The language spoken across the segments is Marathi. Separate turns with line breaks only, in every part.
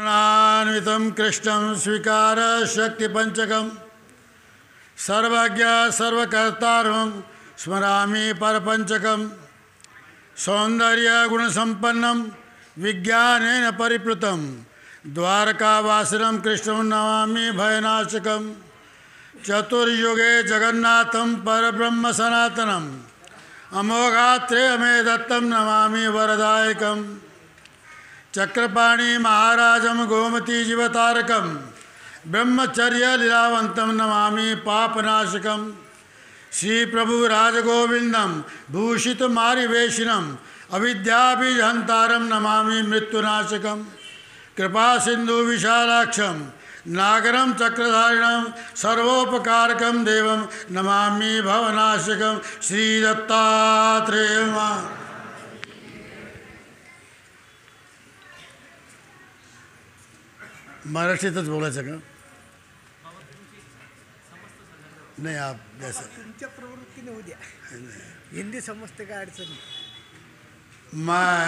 न्वितं कृष्णं स्वीकार शक्तिपञ्चकं सर्वज्ञ सर्वकर्तारं स्मरामि परपञ्चकं सौन्दर्यगुणसम्पन्नं विज्ञानेन परिप्लुतं द्वारकावासिनं कृष्णं नमामि भयनाशकं चतुर्युगे जगन्नाथं परब्रह्म सनातनम् अमोघात्रेयमे दत्तं नमामि वरदायकं चक्रपाणि महाराजं गोमती जीवतारकं ब्रह्मचर्य लीलावन्तं नमामि पापनाशकं श्री प्रभु राजगोविंदम भूषित मारिवेशिनम अविद्याबीजहंतारं नमामि मृत्युनाशकं कृपा सिंधु विशालाक्षं नागरं चक्रधारिणं सर्वोपकारकं देवं नमामि भवनाशकं श्री दत्तात्रेयं। मराठीतच बोलायचं का? नाही आप जैसा
तुमच्या प्रवृत्तीने उद्या हिंदी समजते काय अडचण नाही.
मैं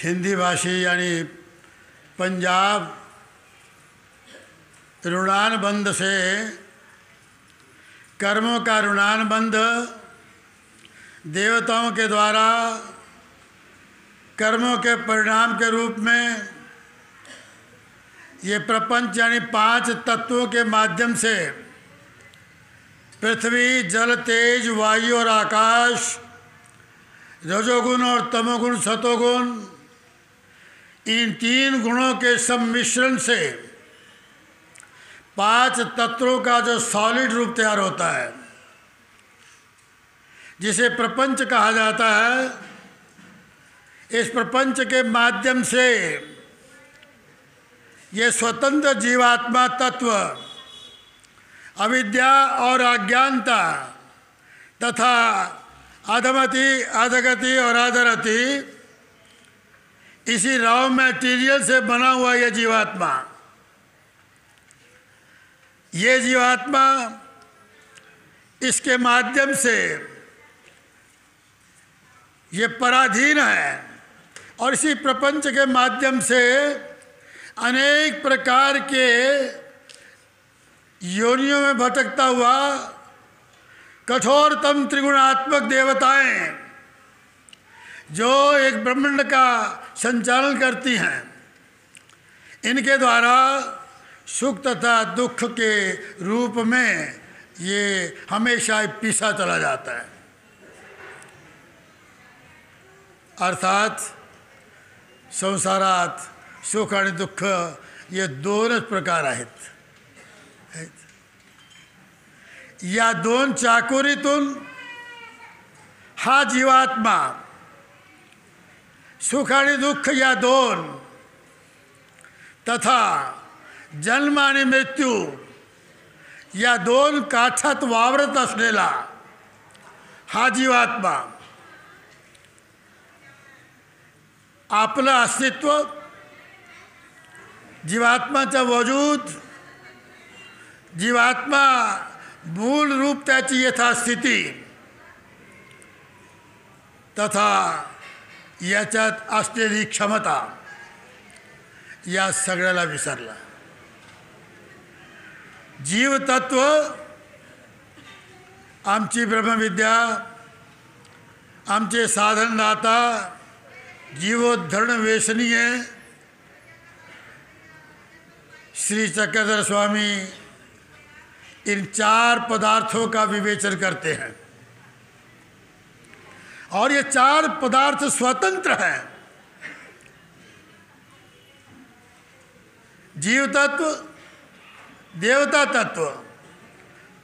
हिंदी भाषी यानी पंजाब ऋणानुबंध से कर्मों का ऋणानुबंध देवताओं के द्वारा कर्मों के परिणाम के रूप में ये प्रपंच यानी 5 तत्वों के माध्यम से पृथ्वी जल तेज वायु और आकाश रजोगुण और तमोगुण सतोगुण इन 3 गुणों के सम्मिश्रण से 5 तत्वों का जो सॉलिड रूप तैयार होता है जिसे प्रपंच कहा जाता है। इस प्रपंच के माध्यम से ये स्वतंत्र जीवात्मा तत्व अविद्या और अज्ञानता तथा अधमति अधगति और अधरति इसी रॉ मटेरियल से बना हुआ ये जीवात्मा इसके माध्यम से ये पराधीन है और इसी प्रपंच के माध्यम से अनेक प्रकार के योनियों में भटकता हुआ कठोरतम त्रिगुणात्मक देवताएं जो एक ब्रह्मांड का संचालन करती हैं, इनके द्वारा सुख तथा दुख के रूप में ये हमेशा पीसा चला जाता है। अर्थात संसारात सुख आणि दुःख ये 2च प्रकार आहेत. या 2 चाकोरीतून हा जीवात्मा सुख आणि दुःख या 2 तथा जन्म आणि मृत्यू या 2 काठात वावरत असलेला हा जीवात्मा आपलं अस्तित्व जीवात्माचा वजूद जीवात्मा मूल रूप त्याची यथास्थिती तथा याच्यात असलेली क्षमता या सगळ्याला विसरला. जीव तत्व आमची ब्रह्मविद्या आमचे साधनदाता जीवोद्धरण वेशनीय श्री चक्रधर स्वामी इन 4 पदार्थों का विवेचन करते हैं और ये 4 पदार्थ स्वतंत्र हैं. जीव तत्व, देवता तत्व,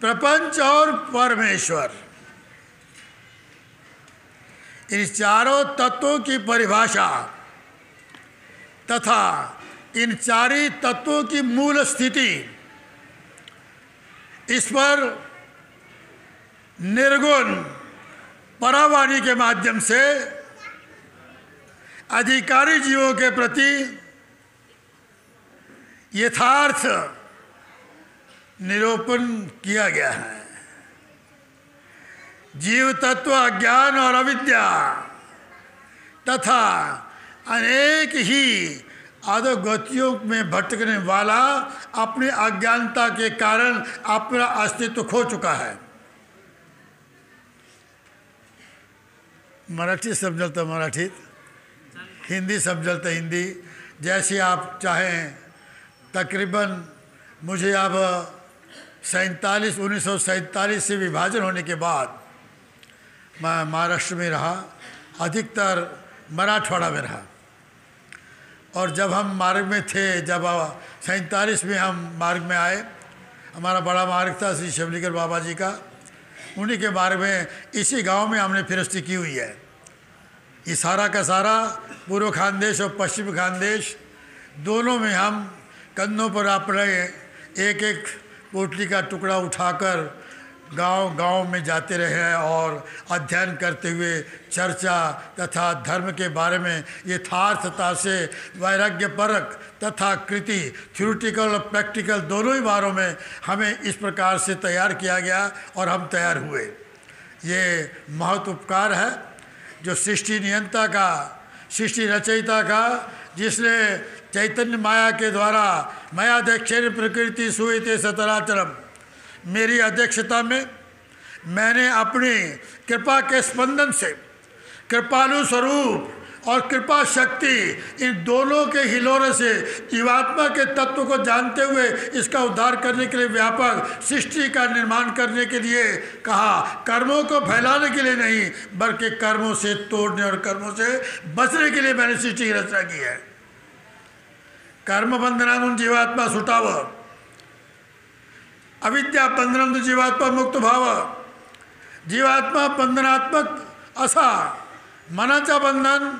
प्रपंच और परमेश्वर. इन 4 तत्वों की परिभाषा तथा इन 4 तत्वों की मूल स्थिति इस पर निर्गुण परावाणी के माध्यम से अधिकारी जीवों के प्रति यथार्थ निरूपण किया गया है. जीव तत्व अज्ञान और अविद्या तथा अनेक ही अधोगतियों में भटकने वाला अपनी अज्ञानता के कारण अपना अस्तित्व खो चुका है। मराठी समझल तो मराठीत, हिंदी समझल तो हिंदी, जैसे आप चाहें। तकरीबन मुझे अब 1947 से विभाजन होने के बाद मैं महाराष्ट्र में रहा, अधिकतर मराठवाड़ा में रहा। और जब हम मार्ग में थे, जब 47 में हम मार्ग में आए, हमारा बड़ा मार्ग था श्री शिवलिंगर बाबा जी का, उन्हीं के मार्ग में इसी गांव में हमने फिरस्ती की हुई है। ये सारा का सारा पूर्व खानदेश और पश्चिम खानदेश दोनों में हम कंधों पर अपने एक एक पोटली का टुकड़ा उठाकर गांव-गांव में जाते रहे हैं और अध्ययन करते हुए चर्चा तथा धर्म के बारे में यथार्थता से वैराग्यपरक तथा कृति थ्योरेटिकल और प्रैक्टिकल दोनों ही बारों में हमें इस प्रकार से तैयार किया गया और हम तैयार हुए। ये महत् उपकार है जो सृष्टि नियंता का, सृष्टि रचयिता का, जिसने चैतन्य माया के द्वारा मयाध्यक्षेण प्रकृति सुयते सतराचरम, मेरी अध्यक्षता में मैंने अपनी कृपा के स्पंदन से कृपालु स्वरूप और कृपा शक्ति इन दोनों के हिलोरे से जीवात्मा के तत्व को जानते हुए इसका उद्धार करने के लिए व्यापक सृष्टि का निर्माण करने के लिए कहा। कर्मों को फैलाने के लिए नहीं, बल्कि कर्मों से तोड़ने और कर्मों से बचने के लिए मैंने सृष्टि की रचना की है। कर्म बंधनानुं जीवात्मा सुटाव, अविद्या बंधनानुं जीवात्मा मुक्त भाव। जीवात्मा बंधनात्मक असा, मनाचं बंधन,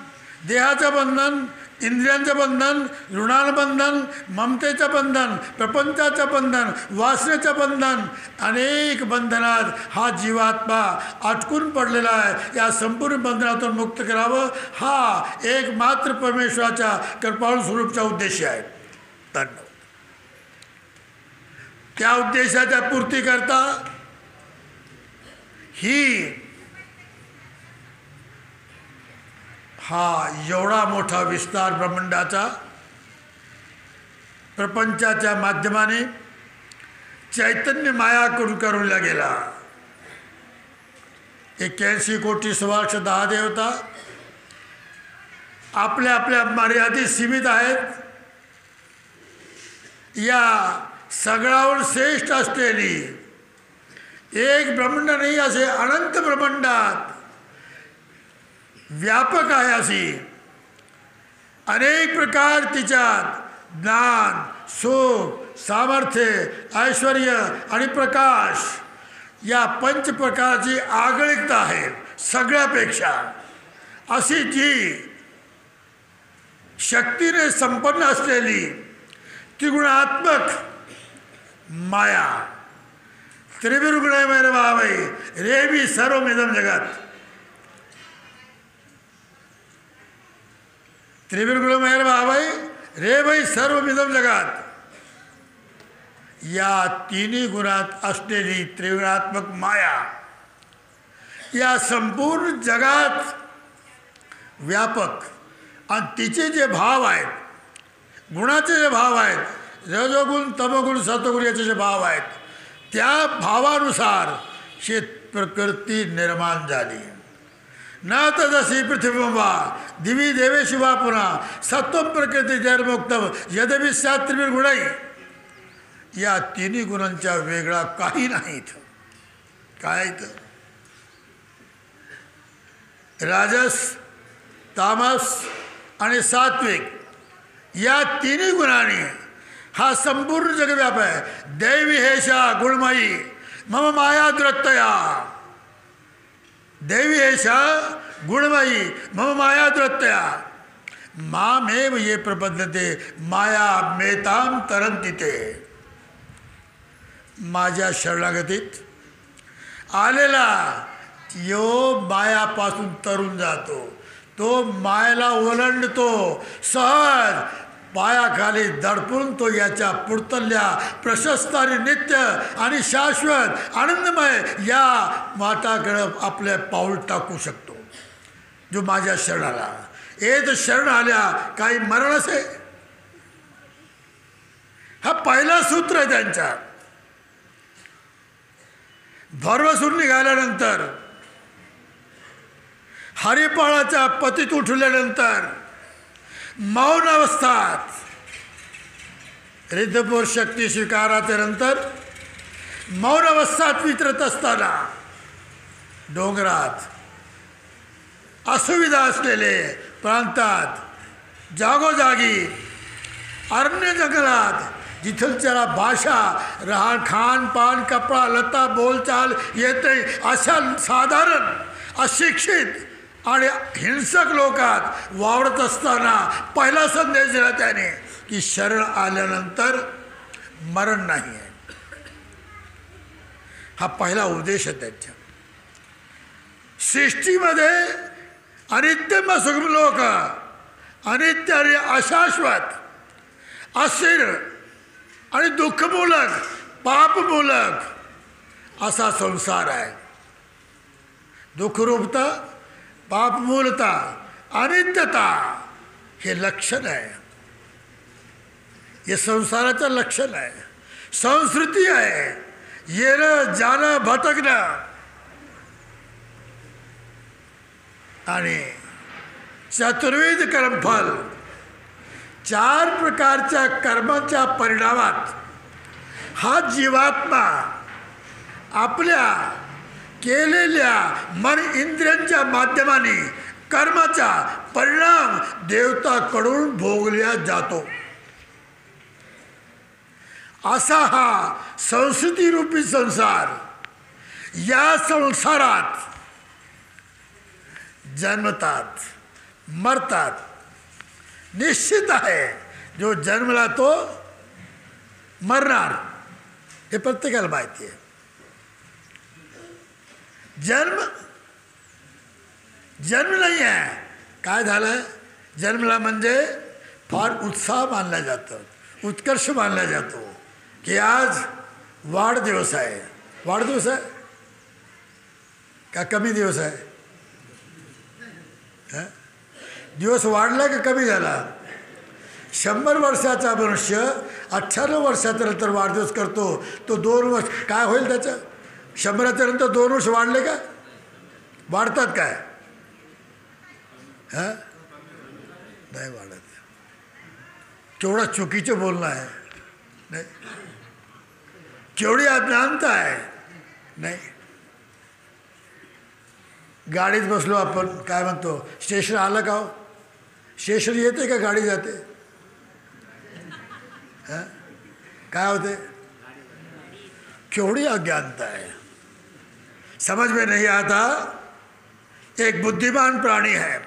देहाचं बंधन, इंद्रियांचं बंधन, ऋणाचं बंधन, ममतेचं बंधन, प्रपंचाचं बंधन, वासनेचं बंधन, अनेक बंधनात हा जीवात्मा अटकून पडलेला आहे। या संपूर्ण बंधनातून मुक्त करावं हा एकमात्र परमेश्वराच्या कृपाळू स्वरूपचा उद्देश आहे। धन्यवाद। त्या उद्देशाच्या पूर्तीकरता ही हा एवढा मोठा विस्तार ब्रह्मांडाचा प्रपंचाच्या माध्यमाने चैतन्य मायाकडून करूला गेला। 81 कोटी सुवार्ष 10 देवता आपल्या आपल्या मर्यादित सीमित आहेत। या सगळ्यावर श्रेष्ठ असलेली एक ब्रह्मांड नाही, असे अनंत ब्रह्मांडात व्यापक आहे अशी अनेक प्रकार तिच्यात ज्ञान, सुख, सामर्थ्य, ऐश्वर्य आणि प्रकाश या पंच प्रकारची आगळिकता आहे। सगळ्यापेक्षा अशी जी शक्तीने संपन्न असलेली त्रिगुणात्मक माया, त्रिविर्गुणमय भावै रेवी सर्वमिदं जगत, त्रिविर्गुणमय भावै रेवै सर्वमिदं जगत, या तिन्ही गुणात असलेली त्रिगुणात्मक माया या संपूर्ण जगात व्यापक आणि तिचे जे भाव आहेत, गुणाचे जे भाव आहेत, रजोगुण, तमोगुण, सत्वगुण याचे जे भाव आहेत, त्या भावानुसार शेत प्रकृती निर्माण झाली। न तदसी पृथ्वी वा दिवी देवेशु वा पुन्हा सत्वम प्रकृती जैर्मुक्तम यद्यपि स्यात् त्रिविर्गुणै, या तिन्ही गुणांच्या वेगळा काही नाहीत। काय राजस, तामस आणि सात्विक या तिन्ही गुणांनी हा संपूर्ण जगव्याप आहे। दैवी हेशा गुणमयी मम माया द्रत्तया, दैवी हेशा गुणमयी मम माया द्रत्तया, मामेव ये प्रपद्यते माया मेताम तरंती ते। माझ्या शरणागतीत आलेला यो मायापासून तरून जातो, तो मायेला ओलांडतो, सहज पायाखाली दडपून तो याच्या पुढतल्या प्रशस्त आणि नित्य आणि शाश्वत आनंदमय या वाटाकडे आपले पाऊल टाकू शकतो। जो माझ्या शरणाला येत शरण आल्या काही मरणसे. हा पहिला सूत्र आहे त्यांच्या. भरवसून निघाल्यानंतर, हरिपाळाच्या पतीत उठल्यानंतर, मौन अवस्थात, रिद्धपुर शक्ती स्वीकाराच्या नंतर मौन अवस्थात वितरत असताना डोंगरात, असुविधा असलेले प्रांतात, जागोजागी, अरण्य जंगलात, जिथलच्या भाषा, राहण, खान पान, कपडा लत्ता, बोलचाल येत नाही अशा साधारण अशिक्षित आणि हिंसक लोकात वावरत असताना पहिला संदेश दिला त्याने की शरण आल्यानंतर मरण नाही आहे. हा पहिला उद्देश आहे त्यांचा. सृष्टीमध्ये अनित्य सुगम लोक, अनित्य आणि अशाश्वत, अस्थिर आणि दुःखमूलक, पापमूलक असा संसार आहे. दुःखरूपता, पापमूलता, अनित्यता हे लक्षण आहे. हे संसाराचं लक्षण आहे, संस्कृती आहे. येणं जाणं, भटकणं आणि चतुर्विध कर्मफल, 4 प्रकारच्या कर्माच्या परिणामात हा जीवात्मा आपल्या केलेल्या मन इंद्रियांच्या माध्यमाने कर्माचा परिणाम देवताकडून भोगल्या जातो. असा हा संस्कृतीरूपी संसार. या संसारात जन्मतात, मरतात. निश्चित आहे जो जन्मला तो मरणार, हे प्रत्येकाला माहिती आहे. जन्म नाही आहे. काय झालं? जन्मला म्हणजे फार उत्साह मानला जातो, उत्कर्ष मानला जातो की आज वाढदिवस आहे. वाढदिवस आहे का कमी दिवस आहे? दिवस वाढला का कमी झाला? 100 वर्षाचा मनुष्य 98 वर्षाच्या नंतर वाढदिवस करतो, तो 2 वर्ष काय होईल त्याचं? 100च्या नंतर 2 वर्ष वाढले का? वाढतात काय? नाही वाढत. केवढा चुकीचं बोलणं आहे. नाही, केवढी अज्ञानता आहे. नाही, गाडीत बसलो आपण, काय म्हणतो, स्टेशन आलं का? हो, स्टेशन येते का गाडी जाते? काय होते? केवढी अज्ञानता है, समझ में नहीं आता. एक बुद्धिमान प्राणी है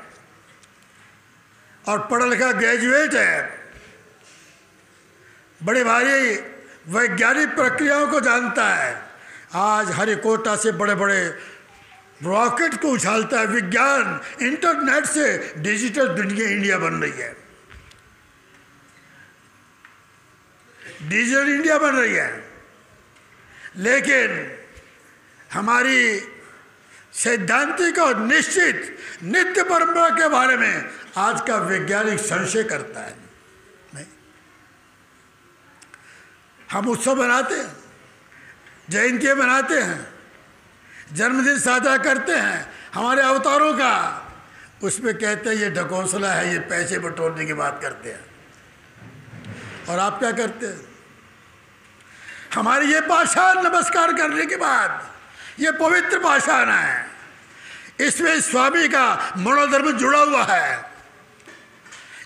और पढ़ा लिखा ग्रेजुएट है, बड़ी भारी वैज्ञानिक प्रक्रियाओं को जानता है. आज हरिकोटा से बड़े बड़े रॉकेट को उछालता है. विज्ञान, इंटरनेट से डिजिटल दुनिया इंडिया बन रही है, डिजिटल इंडिया बन रही है. लेकिन हमारी सैद्धांतिक और निश्चित नित्य परंपरा के बारे में आज का वैज्ञानिक संशय करता है. नहीं, हम उत्सव बनाते हैं, जयंतियाँ बनाते हैं, जन्मदिन साझा करते हैं हमारे अवतारों का. उसमें कहते हैं ये ढकोसला है, ये पैसे बटोरने की बात करते हैं. और आप क्या करते हैं? हमारी ये पाषाण नमस्कार करने के बाद, ये पवित्र पाषाण है, इसमें स्वामी का मनोधर्म जुड़ा हुआ है.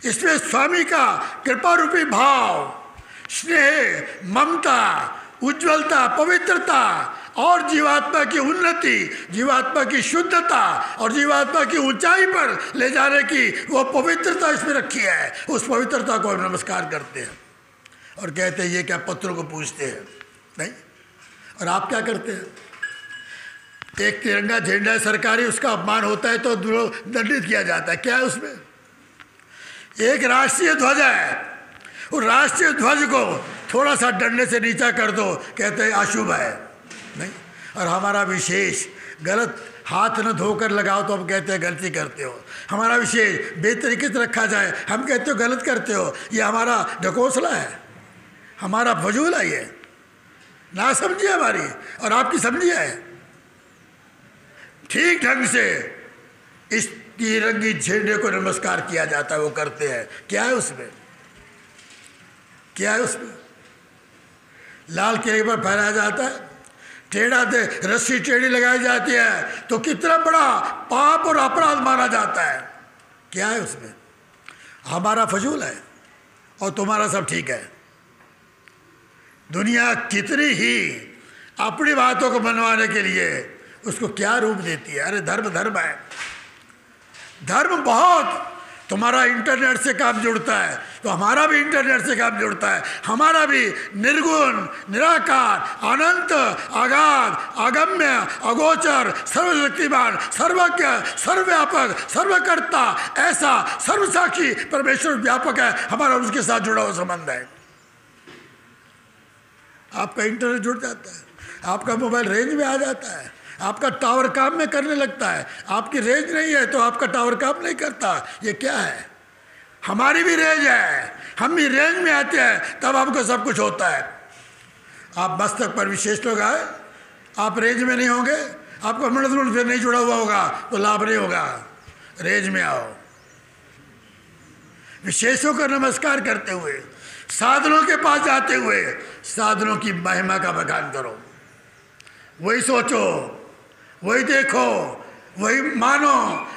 इसमें स्वामी का कृपा रूपी भाव, स्नेह, ममता, उज्ज्वलता, पवित्रता और जीवात्मा की उन्नति, जीवात्मा की शुद्धता और जीवात्मा की ऊंचाई पर ले जाने की वो पवित्रता इसमें रखी है. उस पवित्रता को हम नमस्कार करते हैं और कहते हैं ये क्या पत्रों को पूजते हैं. नहीं. और आप क्या करते हैं? एक तिरंगा झंडा है सरकारी, उसका अपमान होता है तो दंडित किया जाता है. क्या है उसमें? एक राष्ट्रीय ध्वज है, उस राष्ट्रीय ध्वज को थोड़ा सा डंडे से नीचा कर दो, कहते हैं अशुभ है. नहीं. और हमारा विशेष गलत हाथ न धोकर लगाओ तो हम कहते हैं गलती करते हो। हमारा विशेष बेतरीके से रखा जाए, हम कहते हो गलत करते हो। ये हमारा ढकोसला है, हमारा फजूल है, ये ना समझिए हमारी और आपकी समझी है। ठीक ढंग से इस तिरंगी झंडे को नमस्कार किया जाता है, वो करते हैं। क्या है उसमें, क्या है उसमें? लाल किले पर फहराया जाता है, टेढ़ा दे रस्सी टेढ़ी लगाई जाती है तो कितना बड़ा पाप और अपराध माना जाता है। क्या है उसमें? हमारा फजूल है और तुम्हारा सब ठीक है। दुनिया कितनी ही अपनी बातों को मनवाने के लिए उसको क्या रूप देती है। अरे धर्म धर्म है, धर्म बहुत। तुम्हारा इंटरनेट से काम जुड़ता है तो हमारा भी इंटरनेट से काम जुड़ता है। हमारा भी निर्गुण, निराकार, अनंत, अगाध, अगम्य, अगोचर, सर्वशक्तिमान, सर्वज्ञ, सर्वव्यापक, सर्वकर्ता, ऐसा सर्वसाक्षी परमेश्वर व्यापक है। हमारा उसके साथ जुड़ा हुआ संबंध है। आपका इंटरनेट जुड़ जाता है, आपका मोबाइल रेंज में आ जाता है, आपका टावर काम में करने लगता है। आपकी रेंज नहीं है तो आपका टावर काम नहीं करता। ये क्या है? हमारी भी रेंज है, हम भी रेंज में आते हैं तब हमको सब कुछ होता है। आप मस्तक पर विशेष लोग आए, आप रेंज में नहीं होंगे, आपका मनोधर्म से नहीं जुड़ा हुआ होगा तो लाभ नहीं होगा। रेंज में आओ, विशेषों का नमस्कार करते हुए, साधनों के पास जाते हुए साधनों की महिमा का बखान करो। वही सोचो, वही देखो, वही मानो,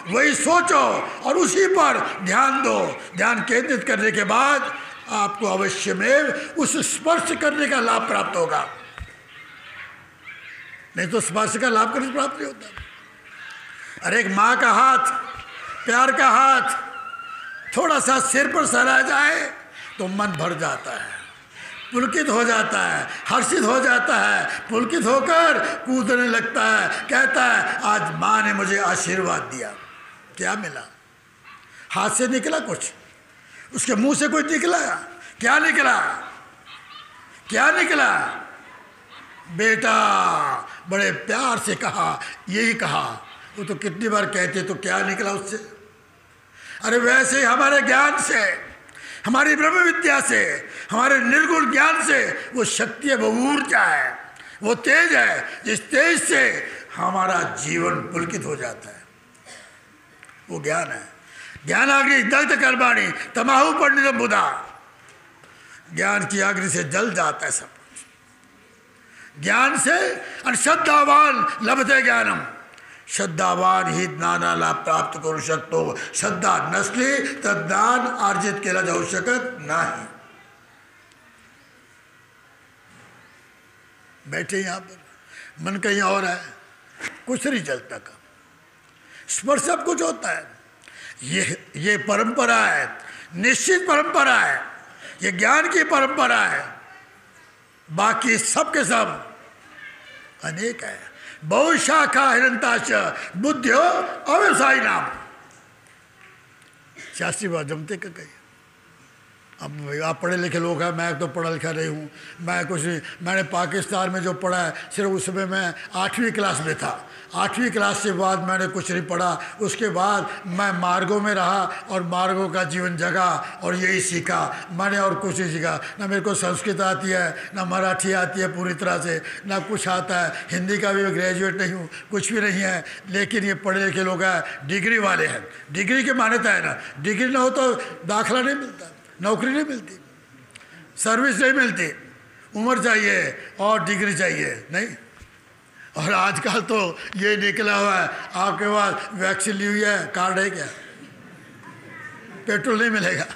वही सोचो और उसी पर ध्यान दो। ध्यान केंद्रित करने के बाद आपको अवश्य में उस स्पर्श करने का लाभ प्राप्त होगा। नहीं तो स्पर्श का लाभ कभी प्राप्त नहीं होता। अरे एक माँ का हाथ, प्यार का हाथ थोड़ा सा सिर पर सराया जाए तो मन भर जाता है, पुलकित हो जाता है, हर्षित हो जाता है, पुलकित होकर कूदने लगता है, कहता है आज माँ ने मुझे आशीर्वाद दिया। क्या मिला? हाथ से निकला कुछ, उसके मुंह से कुछ निकला? क्या निकला? क्या निकला? बेटा बड़े प्यार से कहा, यही कहा। वो तो कितनी बार कहते तो क्या निकला उससे? अरे वैसे ही हमारे ज्ञान से, हमारी ब्रह्म विद्या से, हमारे निर्गुण ज्ञान से वो शक्ति है, वो ऊर्जा है, वो तेज है जिस तेज से हमारा जीवन पुलकित हो जाता है। वो ज्ञान है। ज्ञानाग्नि दग्ध कर्माणि तमाहु पंडित बुधा। ज्ञान की अग्नि से जल जाता है सब कुछ। ज्ञान से श्रद्धावान लभते ज्ञानम। श्रद्धावान ही ज्ञाना लाभ प्राप्त करू शकतो। श्रद्धा नसली तर ज्ञान अर्जित केला जाऊ शकत नाही। बैठे यहाँ पर, मन कहीं और है, कुछ नहीं चलता का। स्पर्श सब कुछ होता है। ये परंपरा है, निश्चित परंपरा है, ये ज्ञान की परंपरा है। बाकी सब के सब अनेक है। बहुशाखा हिरंताश बुद्धियो अव्यवसायी नाम। शास्त्री बात जमते का कही। अब आप पढ़े लिखे लोग हैं, मैं तो पढ़ा लिखा नहीं हूँ, मैं कुछ नहीं। मैंने पाकिस्तान में जो पढ़ा है सिर्फ उस समय मैं 8वीं क्लास में था। 8वीं क्लास के बाद मैंने कुछ नहीं पढ़ा। उसके बाद मैं मार्गों में रहा और मार्गों का जीवन जगा और यही सीखा मैंने, और कुछ नहीं सीखा। ना मेरे को संस्कृत आती है, ना मराठी आती है पूरी तरह से, ना कुछ आता है। हिंदी का भी मैं ग्रेजुएट नहीं हूँ, कुछ भी नहीं है। लेकिन ये पढ़े लिखे लोग हैं, डिग्री वाले हैं। डिग्री की मान्यता है ना, डिग्री ना हो तो दाखला नहीं मिलता, नौकरी नहीं मिलती, सर्विस नहीं मिलती। उम्र चाहिए और डिग्री चाहिए नहीं। और आजकल तो ये निकला हुआ है, आपके पास वैक्सीन ली हुई है, कार्ड है क्या? पेट्रोल नहीं मिलेगा,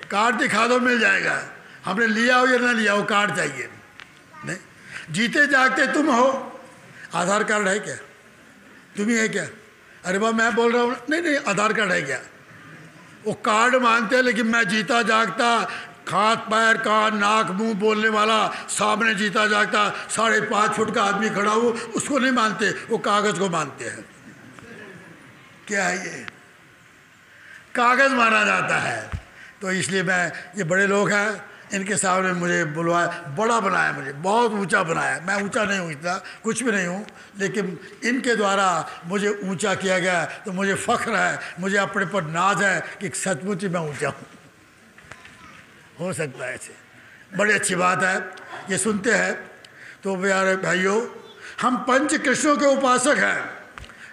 कार्ड दिखा दो मिल जाएगा। हमने लिया हो या ना लिया हो, कार्ड चाहिए। नहीं, जीते जागते तुम हो, आधार कार्ड है क्या? तुम ही है क्या? अरे वाह, मैं बोल रहा हूँ नहीं नहीं, आधार कार्ड है क्या? वो कार्ड मानते हैं, लेकिन मैं जीता जागता, हाथ पैर कान नाक मुंह बोलने वाला सामने जीता जागता 5.5 फुट का आदमी खड़ा हो, उसको नहीं मानते, वो कागज को मानते हैं। क्या है ये? कागज माना जाता है। तो इसलिए मैं, ये बड़े लोग हैं, इनके सामने मुझे बुलवाया, बड़ा बनाया, मुझे बहुत ऊंचा बनाया। मैं ऊंचा नहीं हूँ, इतना कुछ भी नहीं हूँ, लेकिन इनके द्वारा मुझे ऊंचा किया गया। तो मुझे फ़ख्र है, मुझे अपने पर नाज है कि सचमुच मैं ऊंचा हूँ। हो सकता है ऐसे, बड़ी अच्छी बात है। ये सुनते हैं तो प्यारे भाइयों, हम पंच कृष्णों के उपासक हैं।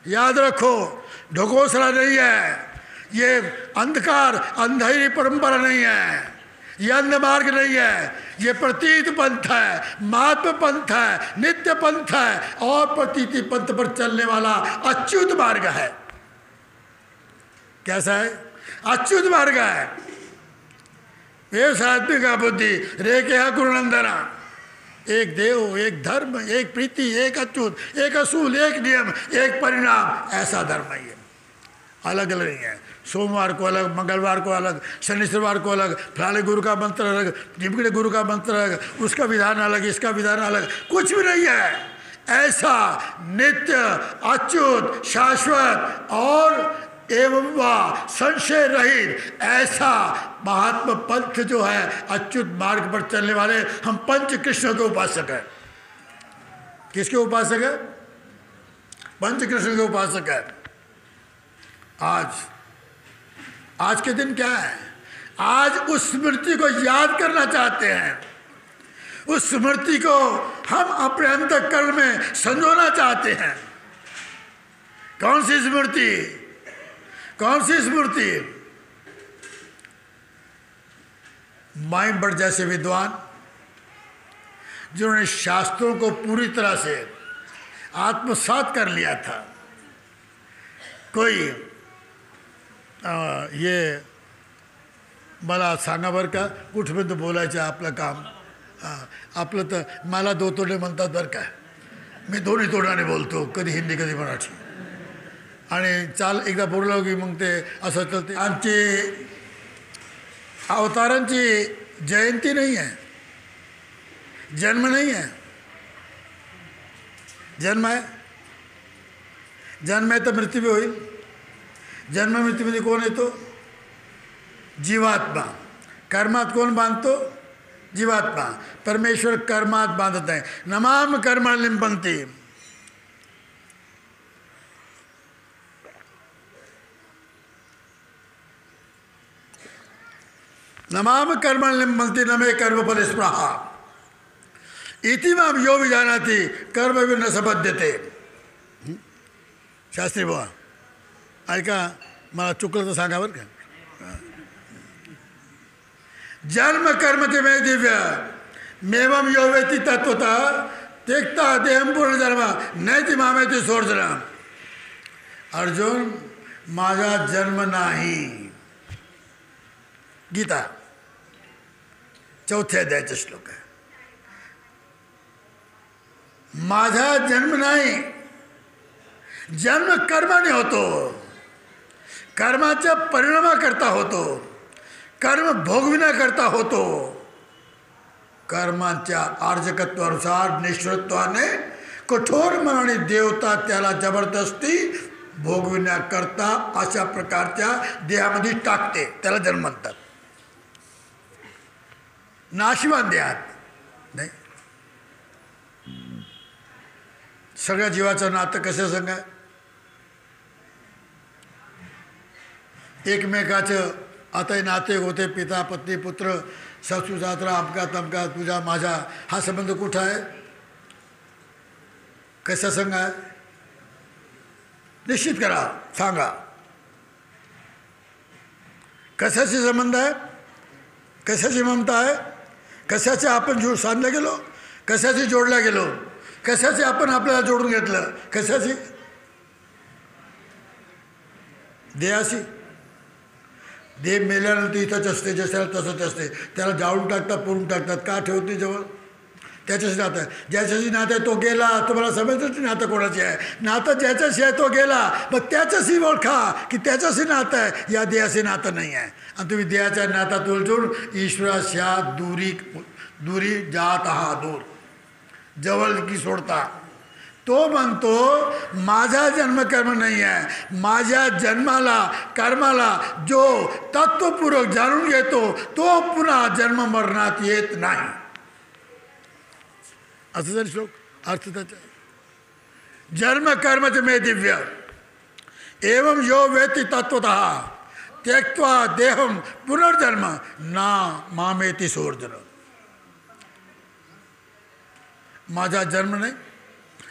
याद रखो, ढकोसला नहीं है, ये अंधकार अंधेरी परंपरा नहीं है, ये अंध मार्ग नहीं है, ये प्रतीत पंथ है, महात्म पंथ है, नित्य पंथ है और प्रतीति पंथ पर चलने वाला अच्युत मार्ग है। कैसा है? अच्युत मार्ग है। ये सात्विक बुद्धि रे के गुरुनंदना, एक देव, एक धर्म, एक प्रीति, एक अच्युत, एक असूल, एक नियम, एक परिणाम, ऐसा धर्म है। ये अलग अलग नहीं है। सोमवार को अलग, मंगलवार को अलग, शनिवार को अलग, फलाने गुरु का मंत्र अलग, ढिमकड़े गुरु का मंत्र अलग, उसका विधान अलग, इसका विधान अलग, कुछ भी नहीं है। ऐसा नित्य, अच्युत, शाश्वत और एवं वा संशय रहित ऐसा महात्मा पंथ जो है, अच्युत मार्ग पर चलने वाले हम पंच कृष्ण के उपासक हैं। किसके उपासक है? पंच कृष्ण के उपासक है। आज के दिन क्या है? आज उस स्मृति को याद करना चाहते हैं, उस स्मृति को हम अपने अंतःकरण में संजोना चाहते हैं। कौन सी स्मृति? कौन सी स्मृति? माइंड जैसे विद्वान जिन्होंने शास्त्रों को पूरी तरह से आत्मसात कर लिया था। कोई ये मला सांगा बरं का, कुठपर्यंत बोलायचं आपलं काम, आपलं तर मला दो तोडे म्हणतात बरं का, मी दोन्ही तोडाने बोलतो, कधी हिंदी कधी मराठी, आणि चाल एकदा बोललो की मग ते असं चलते। आमची अवतारांची जयंती नाही आहे, जन्म नाही आहे। जन्म आहे, जन्म आहे तर मृत्यू भी होईल। जन्म मृत्यूमध्ये कोण येतो? जीवात्मा। कर्मात कोण बांधतो? जीवात्मा। परमेश्वर कर्मात बांधत आहे। नमाम कर्म लिंपंती। नमाम कर्म लिंपंती नमे कर्मफल स्पृहा इति माम यो विजानाति कर्म न सबध्यते। शास्त्री बुवा ऐका, मला चुकलं तर सांगा बरं का। जन्म कर्म ते मे दिव्य मेवम यो वेति तत्वता त्यक्ता देहम पूर्ण जन्म नैति मामेति सोर्जना। अर्जुन, माझा जन्म नाही। गीता चौथ्या अध्यायाचा श्लोक आहे। माझा जन्म नाही। जन्म कर्माने होतो, कर्माच्या परिणामाकरता होतो, कर्म भोगविण्याकरता होतो। कर्माच्या आर्जकत्वानुसार निष्ठुरत्वाने कठोर मनाने देवता त्याला जबरदस्ती भोगविण्याकरता अशा प्रकारच्या देहामध्ये टाकते, त्याला जन्म म्हणतात। नाशिवान देहात नाही। सगळ्या जीवाचं नातं कसं सांगा? एकमेकाचं आता नाते होते, पिता पत्नी पुत्र सासू सासरा अपघात अपघात तुझा माझा, हा संबंध कुठं आहे? कसा सांगा? निश्चित करा, सांगा कशाशी संबंध आहे? कशाची ममता आहे? कशाचे आपण जोड साधल्या गेलो? कशाची जोडल्या गेलो? कशाचे आपण आपल्याला जोडून घेतलं? कशाची? देहाशी। देह मेल्यानंतर इथंच असते, जशाला तसंच असते, त्याला जाळून टाकतात, पुरून टाकतात, का ठेवत नाही जवळ? त्याच्याशी नातं आहे। ज्याच्याशी नातं आहे तो गेला, तुम्हाला समजतच नातं कोणाचे आहे? नातं ज्याच्याशी आहे तो गेला, मग त्याच्याशी ओळखा की त्याच्याशी नातं आहे, या देहाशी नातं नाही आहे। आणि तुम्ही देहाच्या नातात उलटून ईश्वराच्या दूरी जात आहात, दूर जवळ की सोडता। तो म्हणतो माझा जन्मकर्म नाही आहे, माझ्या जन्माला कर्माला जो तत्वपूर्वक जाणून घेतो तो पुन्हा जन्म मरणात येत नाही. असं जरी श्लोक अर्थ त्याचा. जन्म कर्मच मे दिव्य एवं यो वेति तत्वतः त्यक्त्वा देहम पुनर्जन्म ना मामेति सोर्जन. माझा जन्म नाही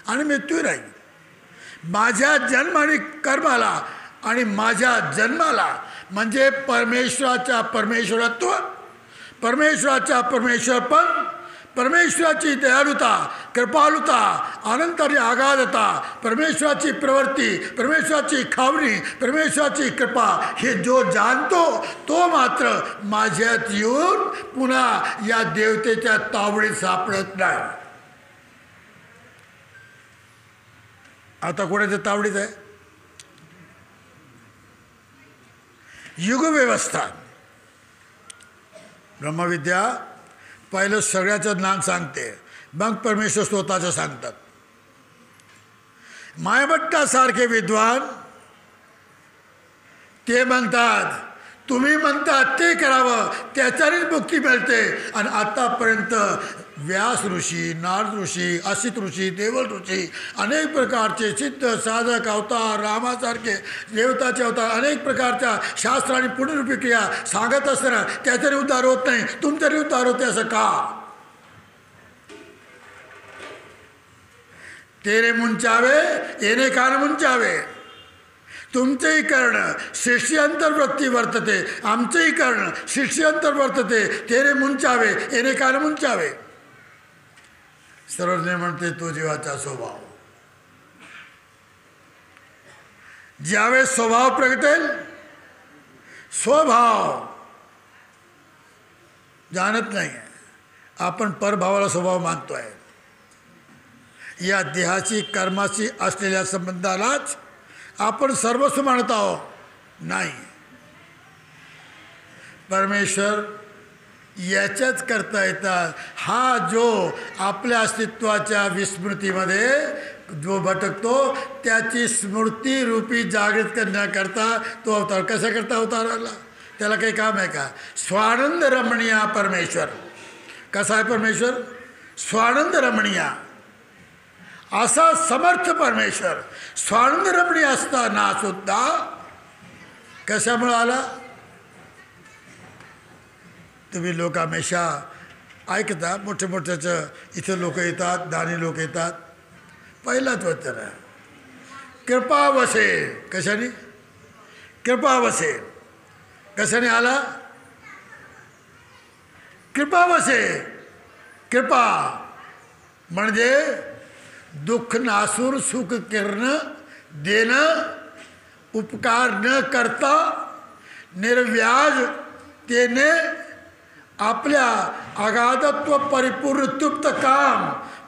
आणि मृत्यू नाही. माझ्या जन्म आणि कर्माला आणि माझ्या जन्माला म्हणजे परमेश्वराच्या परमेश्वरत्व, परमेश्वराच्या परमेश्वरपण, परमेश्वराची दयालुता, कृपालुता, अनंतर्य आगाधता, परमेश्वराची प्रवृत्ती, परमेश्वराची खावणी, परमेश्वराची कृपा हे जो जाणतो तो मात्र माझ्यात येऊन पुन्हा या देवतेच्या तावडीत सापडत नाही. आता कोणाच्या तावडीत आहे? युगव्यवस्था. ब्रह्मविद्या पहिलं सगळ्याचं ज्ञान सांगते, मग परमेश्वर स्वतःचं सांगतात. मायाभट्टासारखे विद्वान ते म्हणतात तुम्ही म्हणतात ते करावं त्याच्यानेच मुक्ती मिळते. आणि आतापर्यंत व्यास ऋषी, नारद ऋषी, असित ऋषी, देवल ऋषी, अनेक प्रकारचे सिद्ध साधक अवतार, रामासारखे देवताचे अवतार, अनेक प्रकारच्या शास्त्र आणि पुनरुपी क्रिया सांगत असताना त्याच्याने उद्धार होत नाही, तुमच्याने उद्धार होते असं का? तेरे मुंचावे येणे कान मुंचावे. तुमचेही कर्ण शिष्यांतर्वृत्ती वर्तते, आमचेही कर्ण शिष्यांतर वर्तते. तेरे मुंचावे येणे कान मुंचावे. सर्वज्ञ म्हणते तो जीवाचा स्वभाव. ज्यावेळेस स्वभाव प्रगटेल, स्वभाव जाणत नाही आहे, आपण परभावाला स्वभाव मानतोय. या देहाची कर्माची असलेल्या संबंधालाच आपण सर्वस्व मानत आहोत. नाही, परमेश्वर याच्याच करता येतात. हा जो आपल्या अस्तित्वाच्या विस्मृतीमध्ये जो भटकतो त्याची स्मृती रूपी जागृत करण्याकरता तो अवतार. कसा करता अवतार आला? त्याला काही काम आहे का? स्वानंद रमणीय परमेश्वर. कसा आहे परमेश्वर? स्वानंद रमणीय. असा समर्थ परमेश्वर स्वानंद रमणीय असताना सुद्धा कशामुळे आला? तुम्ही लोक हमेशा ऐकता, मोठे मोठ्याचं इथं लोक येतात, दानी लोक येतात. पहिलाच वचन आहे कृपा वसे. कशाने? कृपा वसे. कशाने आला? कृपा वसे. कृपा म्हणजे दुःख नासून सुख किरण देणं, उपकार न करता निर्व्याजतेने आपल्या अगाधत्व परिपूर्ण तृप्त काम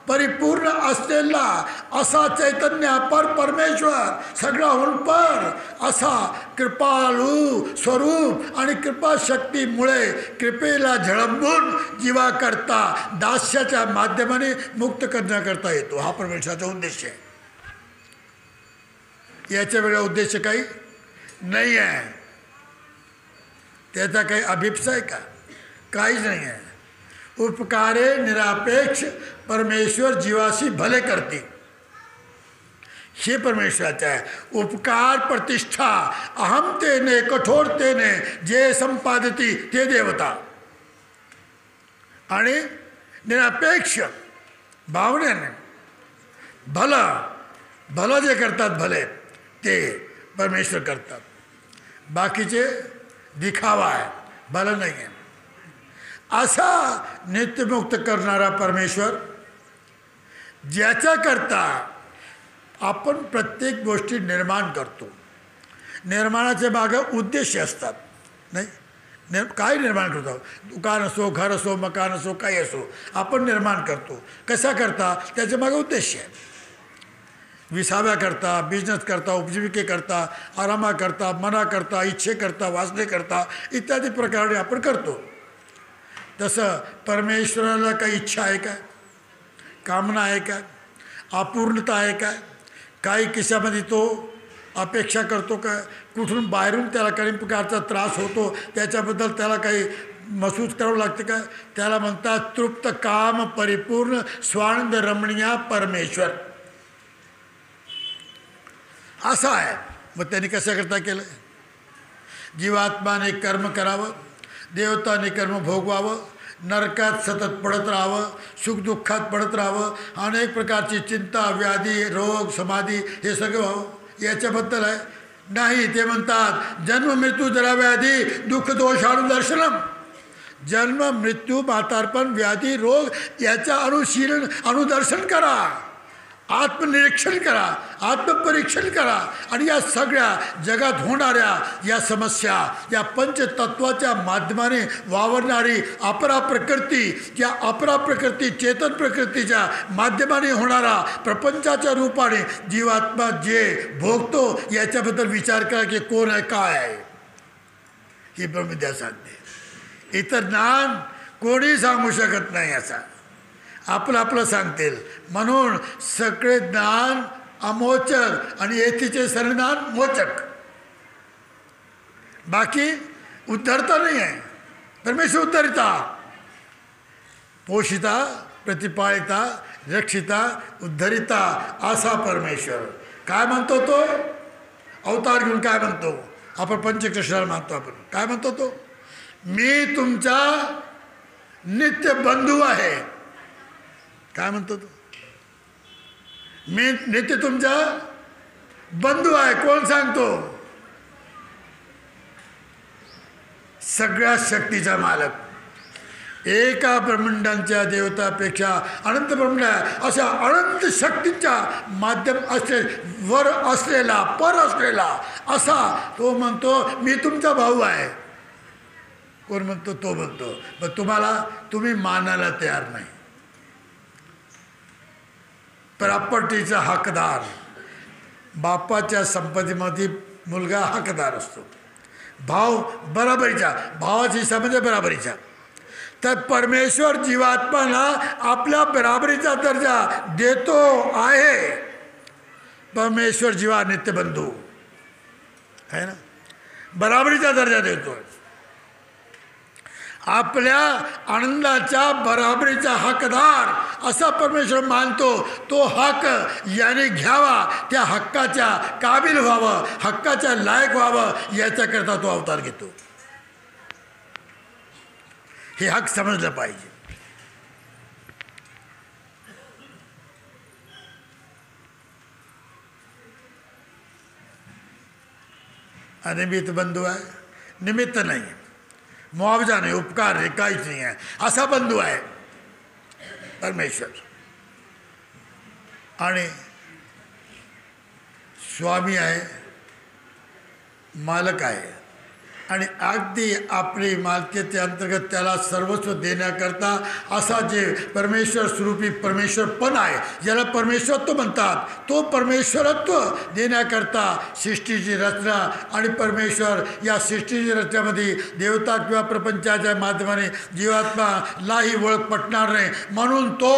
परिपूर्ण असलेला असा चैतन्य पर परमेश्वर, सगळ्याहून पर असा कृपाळू स्वरूप आणि कृपाशक्तीमुळे कृपेला झळंबून जीवाकरता दास्याच्या माध्यमाने मुक्त करण्याकरता येतो. हा परमेश्वराचा उद्देश आहे. याच्या वेगळा उद्देश काही नाही आहे. त्याचा काही अभिप्सा आहे का? काहीच नाही आहे. उपकारे निरापेक्ष परमेश्वर जीवाशी भले करते, हे परमेश्वराचे आहे. उपकार प्रतिष्ठा अहमतेने कठोरतेने जे संपादती ते देवता, आणि निरापेक्ष भावनेने भलं जे करतात भले ते परमेश्वर करतात. बाकीचे दिखावा आहे, भलं नाही आहे. असा नित्यमुक्त करणारा परमेश्वर ज्याच्याकरता आपण प्रत्येक गोष्टी निर्माण करतो. निर्माणाचे मागं उद्देश असतात. नाही काय निर्माण करतो? दुकान असो, घर असो, मकान असो, काही असो, आपण निर्माण करतो. कसा करता? त्याच्या मागं उद्देश आहे. विसाव्याकरता, बिझनेस करता, उपजीविकेकरता, आरामाकरता, मनाकरता, इच्छेकरता, वासनेकरता इत्यादी प्रकारे आपण करतो. तसं परमेश्वराला काही इच्छा आहे का? कामना आहे का? अपूर्णता आहे काय, काही किशामध्ये तो अपेक्षा करतो काय, कुठून बाहेरून त्याला काही प्रकारचा त्रास होतो त्याच्याबद्दल त्याला काही महसूस करावं लागते काय, त्याला म्हणतात तृप्त काम परिपूर्ण स्वानंद रमणीय परमेश्वर असा आहे. मग त्यांनी कशाकरता केलं? जीवात्माने कर्म करावं, देवताने कर्म भोगवावं, नरकात सतत पडत राहावं, सुखदुःखात पडत राहावं, अनेक प्रकारची चिंता व्याधी रोग समाधी हे सगळं व्हावं याच्याबद्दल आहे. नाही, ते म्हणतात जन्म मृत्यू जरा व्याधी दुःख दोषानुदर्शनम. जन्म मृत्यू म्हातारपण व्याधी रोग याचा अनुदर्शन करा, आत्मनिरीक्षण करा, आत्मपरीक्षण करा आणि या सगळ्या जगात होणाऱ्या या समस्या, या पंचतत्वाच्या माध्यमाने वावरणारी अपरा प्रकृती, या अपरा प्रकृती चेतन प्रकृतीच्या माध्यमाने होणारा प्रपंचाच्या रूपाने जीवात्मा जे भोगतो याच्याबद्दल विचार करा की कोण आहे काय आहे. ही ब्रह्मविद्या सांगते. इतर ज्ञान कोणी सांगू शकत नाही. असा आपलं आपलं सांगतील. म्हणून सगळे ज्ञान अमोचक आणि येथीचे सर्वज्ञान मोचक. बाकी उद्धरता नाही आहे. परमेश्वर उद्धरिता, पोषिता, प्रतिपाळिता, रक्षिता, उद्धरिता असा परमेश्वर. काय म्हणतो तो? अवतार घेऊन काय म्हणतो? आपण पंचकृष्णाला मानतो. आपण काय म्हणतो तो? मी तुमचा नित्य बंधू आहे. काय म्हणतो तो? मी नित्य तुमचा बंधू आहे. कोण सांगतो? सगळ्या शक्तीचा मालक, एका ब्रह्मांडांच्या देवतापेक्षा अनंत ब्रह्मांड अशा अनंत शक्तींच्या माध्यम असले वर असलेला पर असलेला असा तो म्हणतो मी तुमचा भाऊ आहे. कोण म्हणतो? तो म्हणतो. पण तुम्ही मानायला तयार नाही. प्रॉपर्टीचा हकदार, बापाच्या संपत्तीमध्ये मुलगा हकदार असतो. भाव बराबरीचा, भावाची समज बराबरीचा. तर परमेश्वर जीवात्माला आपल्या बराबरीचा दर्जा देतो आहे. परमेश्वर जीवा नित्यबंधू आहे ना, बराबरीचा दर्जा देतो. आपल्या आनंदाच्या बराबरीचा हकदार असा परमेश्वर मानतो. तो हक याने घ्यावा, त्या हक्काच्या काबिल व्हावं, हक्काच्या लायक व्हावं याच्याकरता तो अवतार घेतो. हे हक समजलं पाहिजे. अनिमित्त बंधू आहे, निमित्त नाही, मुआवजा नाही, उपकार नाही, काहीच नाही आहे असा बंधू आहे परमेश्वर. आणि स्वामी आहे, मालक आहे. आणि अगदी आपली मालकीच्या अंतर्गत त्याला सर्वस्व देण्याकरता असा जे परमेश्वर स्वरूपी परमेश्वर पण आहे, ज्याला परमेश्वरत्व म्हणतात, तो परमेश्वरत्व देण्याकरता सृष्टीची रचना आणि परमेश्वर या सृष्टीची रचनेमध्ये देवता किंवा प्रपंचाच्या माध्यमाने जीवात्मालाही ओळख पटणार नाही. म्हणून तो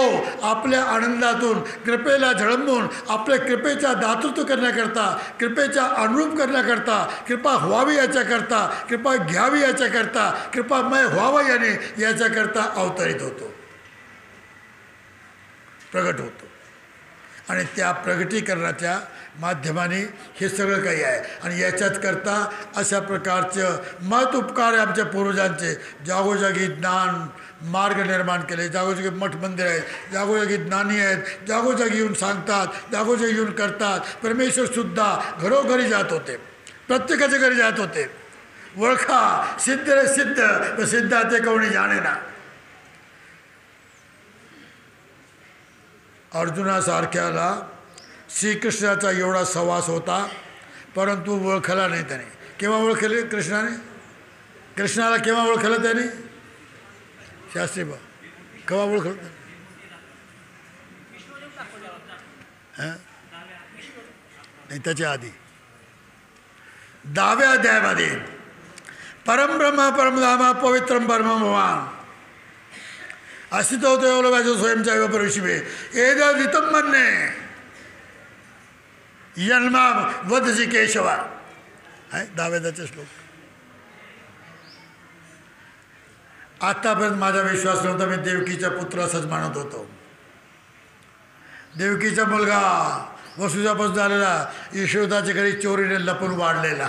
आपल्या आनंदातून कृपेला झळंबून आपल्या कृपेचा दातृत्व करण्याकरता, कृपेचा अनुरूप करण्याकरता, कृपा व्हावी याच्याकरता, कृपा घ्यावी याच्याकरता, कृपामय व्हावं याने याच्याकरता अवतरित होतो, प्रगट होतो. आणि त्या प्रगटीकरणाच्या माध्यमाने हे सगळं काही आहे. आणि याच्याच करता अशा प्रकारचं मत उपकार आहे आमच्या पूर्वजांचे. जागोजागी ज्ञान मार्ग निर्माण केले, जागोजागी मठ मंदिर आहेत, जागोजागी ज्ञानी आहेत, जागोजागी येऊन सांगतात, जागोजागी येऊन करतात. परमेश्वरसुद्धा घरोघरी जात होते, प्रत्येकाच्या घरी जात होते. ओळखा सिद्ध रे सिद्ध, सिद्धा ते कोणी जाणे ना. अर्जुनासारख्याला श्रीकृष्णाचा एवढा सहवास होता, परंतु ओळखला नाही त्याने. केव्हा ओळखले कृष्णाने? कृष्णाला केव्हा ओळखलं त्याने? शास्त्री बा केव्हा ओळखलं? नाही, त्याच्या आधी 10व्या अध्यायामध्ये परमब्रह्म परमधाम पवित्रम परम भगवान असितो वैसे स्वयं चाहे प्रविशिवे एतदितं मन्ये यन्मां वदसि केशव है दावेदाचे श्लोक. आतापर्यंत माझा विश्वास नव्हता. मी देवकीचा पुत्र असंच मानत होतो. देवकीचा मुलगा वसुदेवापासून झालेला यशोदाच्या घरी चोरीने लपून वाढलेला.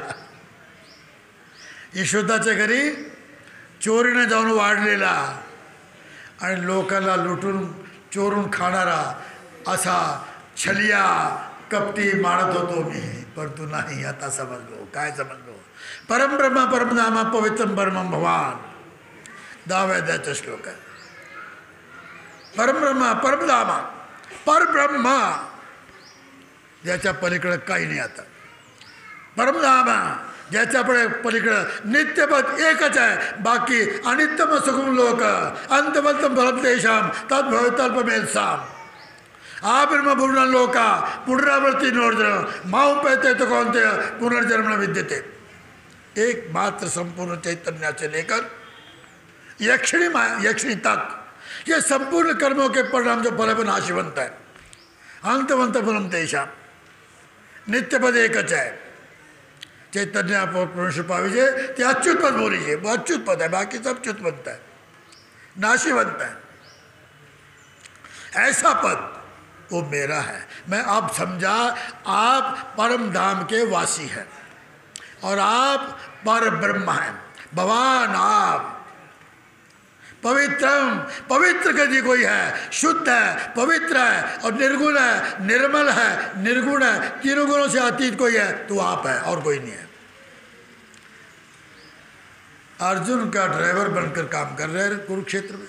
यशोदाच्या घरी चोरीने जाऊन वाढलेला आणि लोकांना लुटून चोरून खाणारा असा छलिया कपटी मानत होतो मी. परंतु नाही, आता समजलो. काय समजलो? परमब्रह्म परमधाम पवित्रम परमं भवान. दावेदाचा श्लोक आहे. परमब्रह्म परमधाम परब्रह्म ज्याच्या पलीकडे काही नाही. आता परमधाम ज्याच्या पलीकडे नित्यपद एकच आहे. बाकी अनित्यम सुखम लोक अंतवंतम फलम तेषाम तद्भवितल्पमेत्साम आब्रह्म पूर्ण लोका पुनरावृत्ति नोर्जन माऊ पैते तो कौन थे पुनर्जन्म न विद्यते. एकमात्र संपूर्ण चैतन्य लेकर यक्षिणी तक ये संपूर्ण कर्मों के परिणाम जो फल नाशिवंत है. अंतवंत फलम तेषाम नित्यपद एकच आहे. चैतन्य परमेश्वर पाविजे ते अच्युत पद बोलीजिए. वो अच्युत पद है, बाकी सब च्युत बनता है, नाशिवंत है. ऐसा पद वो मेरा है. मैं अब समझा आप परम धाम के वासी हैं और आप पर ब्रह्म हैं. भगवान आप पवित्रम पवित्र कभी कोई है, शुद्ध है, पवित्र है और निर्गुण है, निर्मल है, निर्गुण है, तीनों गुणों से अतीत कोई है तो आप है और कोई नहीं है. अर्जुन का ड्राइवर बनकर काम कर रहे हैं कुरुक्षेत्र में.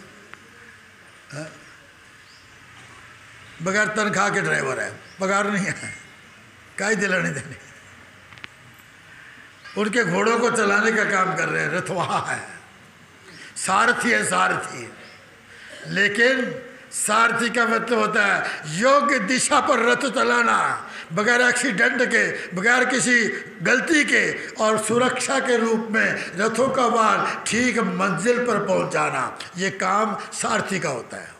बगैर तनख्वाह के ड्राइवर है, पगार नहीं है, काई दिलाने देने. उनके घोड़ों को चलाने का काम कर रहे हैं. रथवाहा है, सारथी है, सारथी. लेकिन सारथी का मतलब होता है योग्य दिशा पर रथ चलाना, बगैर एक्सीडेंट के, बगैर किसी गलती के और सुरक्षा के रूप में रथों का वार ठीक मंजिल पर पहुंचाना. ये काम सारथी का होता है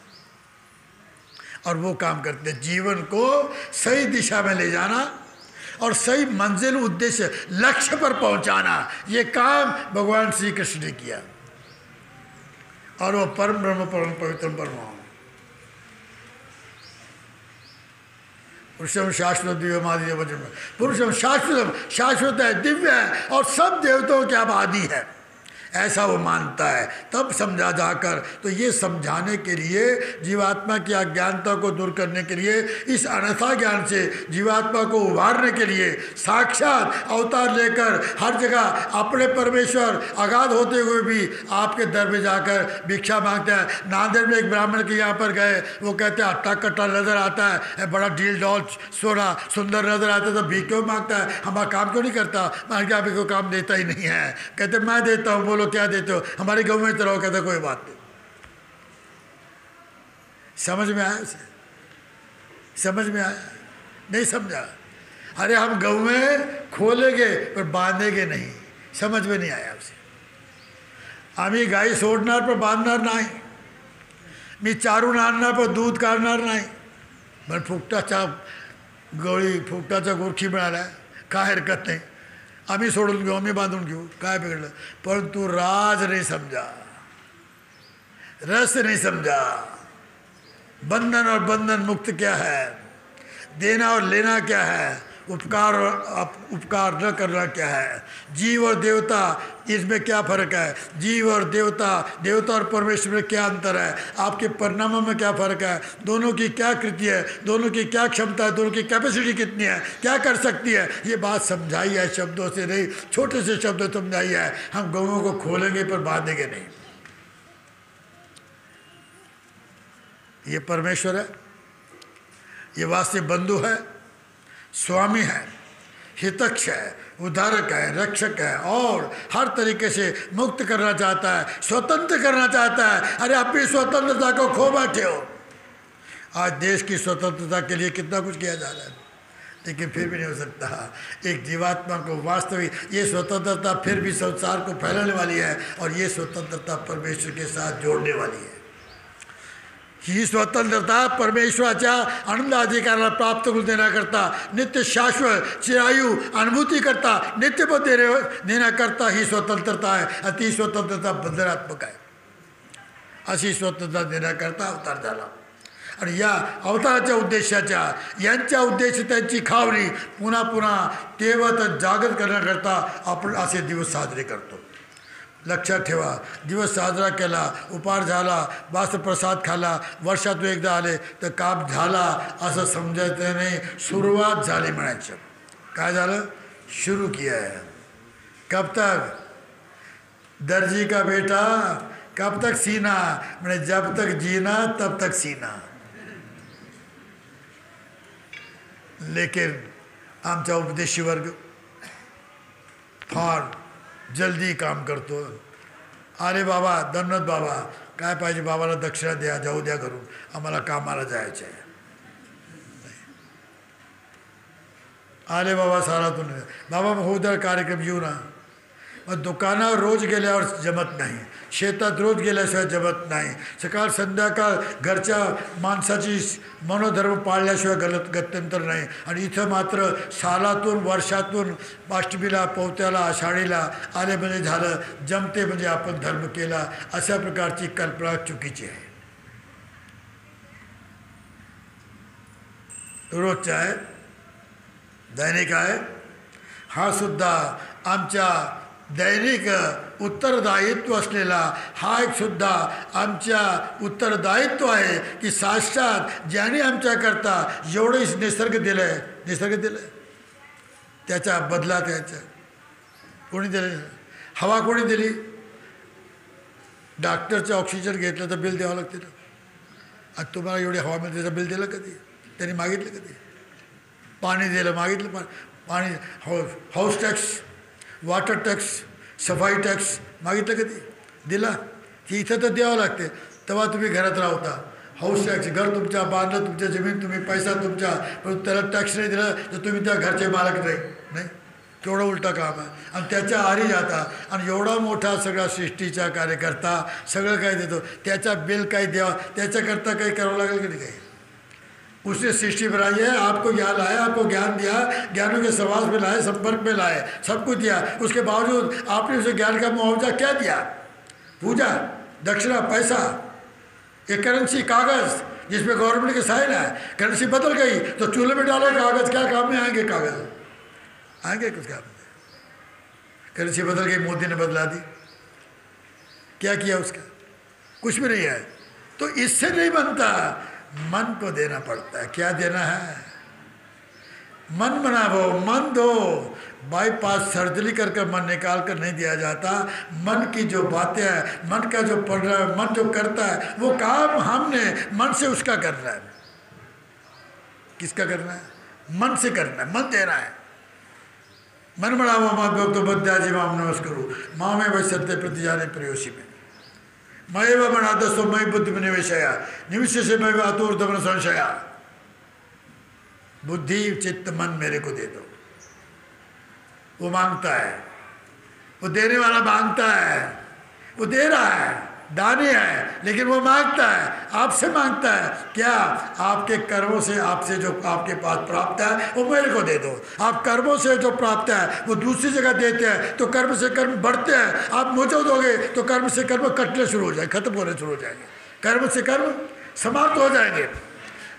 और वो काम करते हैं. जीवन को सही दिशा में ले जाना और सही मंजिल उद्देश्य लक्ष्य पर पहुंचाना, ये काम भगवान श्री कृष्ण ने किया. और वो परम ब्रह्म परम पवित्र परम पुरुषम शाश्वत दिव्य आदि वचन. पुरुषम शाश्वतम शाश्वत है, दिव्य है और सब देवताओं के अब आदि है. ऐसा वो मानता है. तब समझा जाकर तो ये समझाने के लिए, जीवात्मा की अज्ञानता को दूर करने के लिए, इस अन्यथा ज्ञान से जीवात्मा को उभारने के लिए साक्षात अवतार लेकर हर जगह अपने परमेश्वर अगाध होते हुए भी आपके दर में जाकर भिक्षा मांगता है. नांदेड़ में एक ब्राह्मण के यहाँ पर गए, वो कहते हैं अट्टा कट्टा नजर आता है, बड़ा डील डॉल सोना सुंदर नजर आता है, तो भीख क्यों मांगता है, हमारा काम क्यों नहीं करता. मान के आपको काम देता ही नहीं है. कहते मैं देता हूँ. बोलो क्या देते हो? हमारे गाँव में तो रहो. कहते कोई बात नहीं. समझ में आया उसे? समझ में आया? नहीं समझा. अरे हम गाँव में खोलेंगे पर बांधेंगे नहीं. समझ में नहीं आया उसे. आम्ही गाई सोडणार पर बांधणार नाही, मी चारून आणणार पर दूध काढणार नाही. पण फुकटाचा गोळी फुकटाचा गोरखी मिळाला, काय हरकत नाही, आम्ही सोडून घेऊ, आम्ही बांधून घेऊ, काय बिघडलं. परंतु राज नहीं समझा, रस नहीं समझा. बंधन और बंधन मुक्त क्या है, देना और लेना क्या है, उपकार और उपकार न करना क्या है, जीव और देवता इसमें क्या फ़र्क है, जीव और देवता, देवता और परमेश्वर में क्या अंतर है, आपके परिणामों में क्या फ़र्क है, दोनों की क्या कृति है, दोनों की क्या क्षमता है, दोनों की कैपेसिटी कितनी है, क्या कर सकती है. ये बात समझाई है शब्दों से नहीं, छोटे से शब्दों समझाई है. हम गौओं को खोलेंगे पर बांधेंगे नहीं. ये परमेश्वर है, ये वास्तविक बंधु है, स्वामी है, हितक्ष है, उद्धारक है, रक्षक है और हर तरीके से मुक्त करना चाहता है, स्वतंत्र करना चाहता है. अरे अपनी स्वतंत्रता को खो बैठे हो. आज देश की स्वतंत्रता के लिए कितना कुछ किया जा रहा है, लेकिन फिर भी नहीं हो सकता. एक जीवात्मा को वास्तविक ये स्वतंत्रता फिर भी संसार को फैलाने वाली है और ये स्वतंत्रता परमेश्वर के साथ जोड़ने वाली है. ही स्वतंत्रता परमेश्वराच्या आनंद अधिकाराला प्राप्त करून देण्याकरता, नित्य शाश्वत चिरायू अनुभूती करता, नित्यपद देण्याकरता ही स्वतंत्रता आहे. आणि ती स्वतंत्रता बंधनात्मक आहे. अशी स्वतंत्रता देण्याकरता अवतार झाला. आणि या अवताराच्या यांच्या उद्देश त्यांची खावणी पुन्हा पुन्हा तेवत जागृत करण्याकरता आपण असे दिवस साजरे करतो. लक्षात ठेवा, दिवस साजरा केला, उपहार झाला, वास्तप्रसाद खाला, वर्षातून एकदा आले तर काम झाला असं समजायचं नाही. सुरुवात झाली म्हणायचं. काय झालं? शुरू किया है. कब तक? दर्जी का बेटा कब तक सीना, म्हणजे जब तक जीना तब तक सीना. लेकिन आमचा उपदेशी वर्ग फार जल्दी काम करतो. अरे बाबा, धन्यवाद बाबा, काय पाहिजे बाबाला दक्षिणा द्या, जाऊ द्या करून, आम्हाला कामाला जायचं आहे. आले बाबा सारातून, बाबा मग होऊ द्या कार्यक्रम येऊ ना. मग दुकानावर रोज गेल्यावर जमत नाही, शेतात रोज गेल्याशिवाय जमत नाही, सकाळ संध्याकाळ घरच्या माणसाची मनोधर्म पाळल्याशिवाय गत्यंतर नाही. आणि इथं मात्र सालातून वर्षातून अष्टमीला पौत्याला आषाढीला आले म्हणजे झालं, जमते म्हणजे आपण धर्म केला, अशा प्रकारची कल्पना चुकीची आहे. रोजचा आहे, दैनिक आहे, हा सुद्धा आमच्या दैनिक उत्तरदायित्व असलेला हा एक सुद्धा आमच्या उत्तरदायित्व आहे की साक्षात ज्याने आमच्याकरता एवढं निसर्ग दिलं आहे त्याच्या बदलात यायचं. कोणी दिलं? हवा कोणी दिली? डॉक्टरचं ऑक्सिजन घेतलं तर बिल द्यावं लागते ना. आणि तुम्हाला एवढी हवा मिळते त्याचं बिल दिलं कधी? त्यांनी मागितलं कधी? पाणी दिलं, मागितलं पाणी, हाऊस टॅक्स, वॉटर टॅक्स, सफाई टॅक्स मागितलं कधी? दिला की इथं तर द्यावं लागते, तेव्हा तुम्ही घरात राहता. हाऊस टॅक्स, घर तुमच्या बांधलं, तुमच्या जमीन तुम्ही, पैसा तुमच्या, पण त्याला टॅक्स नाही दिला तर तुम्ही त्या घरचे मालक नाही. केवढं उलटा काम आहे. आणि त्याच्या आरी जाता आणि एवढा मोठा सगळा सृष्टीचा कार्यकर्ता सगळं काय देतो, त्याचा बिल काही द्यावा, त्याच्याकरता काही करावं लागेल की नाही? काही उसने सृष्टि बनाई है, आपको ज्ञान लाया, आपको ज्ञान दिया, ज्ञानों के समाज में लाए, संपर्क में लाए, सब कुछ दिया. उसके बावजूद आपने उसे ज्ञान का मुआवजा क्या दिया? पूजा, दक्षिणा, पैसा, एक करेंसी, कागज़ जिसमें गवर्नमेंट के साइन है. करेंसी बदल गई तो चूल्हे में डाले कागज़, क्या काम में आएंगे? कागज़ आएंगे कुछ काम में? करेंसी बदल गई, मोदी ने बदला दी, क्या किया उसका? कुछ भी नहीं है. तो इससे नहीं बनता, मन को देना पड़ता है. क्या देना है? मन बनाओ, मन दो. बाईपास सर्जरी करके मन निकाल कर नहीं दिया जाता. मन की जो बातें हैं, मन का जो पढ़ रहा है, मन जो करता है, वो काम हमने मन से उसका करना है. किसका करना है? मन से करना है, मन देना है. मन बनाओ मत भक्तो बद्याजी माम नमस्करो मामे वै सत्य प्रतिजाने प्रयोशी में मयव बनादसो मय बुद्धि में निवेशया निवेश से मय आतुर्दमन संशया. बुद्धि चित्त मन मेरे को दे दो. वो मांगता है, वो देने वाला मांगता है, वो दे रहा है, दानी है, लेकिन वो मांगता है, आपसे मांगता है. क्या? आपके कर्मों से आपसे जो आपके पास प्राप्त है वो मेरे को दे दो. आप कर्मों से जो प्राप्त है वो दूसरी जगह देते हैं तो कर्म से कर्म बढ़ते हैं. आप मुझे दोगे तो कर्म से कर्म कटने शुरू हो जाएंगे, खत्म होने शुरू हो जाएंगे. कर्म से कर्म समाप्त हो जाएंगे.